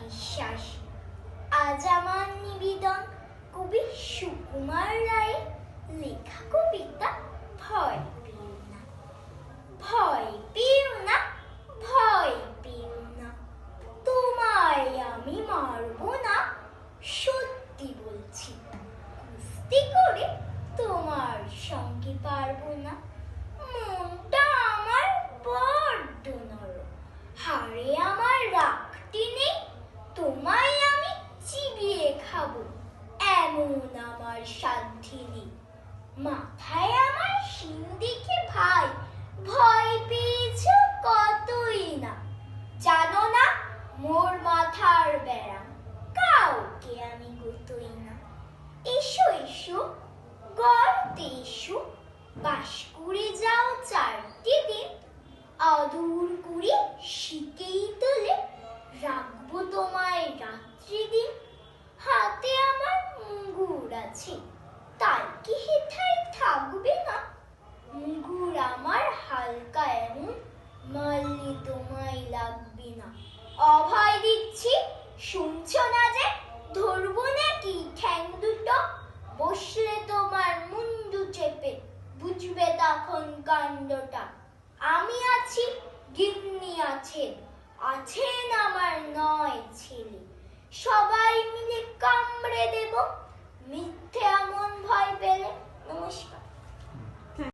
বিশ্বাস। আজ আমার নিবেদন কবি সুকুমার রায়ের লেখা কবিতা ভয় পেও না। ভয় পেও না, ভয় পেও না, তোমায় আমি মারব না, সত্যি বলছি। কুস্তি করে তোমার সঙ্গে পারবো না। মনটা আমার বড্ড নরম, হাড়ে আমার রাখতে নেই, তোমায় আমি চিবিয়ে খাবো এমন আমার সাধ্যি নেই। মাথায় আমার শিং দেখে ভাই ভয় পেয়েছ কতই না। জানো না মোর মাথার ব্যারাম, কাউকে আমি গতই না। এসো এসো গর্তে এসো, বাস করে যাও 4টে দিন। আদর করে শিকেই তোলে রাখবো তোমায় রাত্রি দিন। হাতে আমার মুগুর আছে, তাই কি হেথায় থাকবে না? মুগুর আমার হালকা এমন, মারলে তোমায় লাগবে না। অভয় দিচ্ছি শুনছো না যে, ধরবো নাকি ঠ্যাং দুটো? বসলে তোমার মুন্ডু চেপে বুঝবে তখন কাণ্ডটা। আমি আছি, গিন্নি আছেন, আছেন আমার 9 ছেলে। সবাই মিলে কামড়ে দেব মিথ্যে এমন ভয় পেলে। নমস্কার।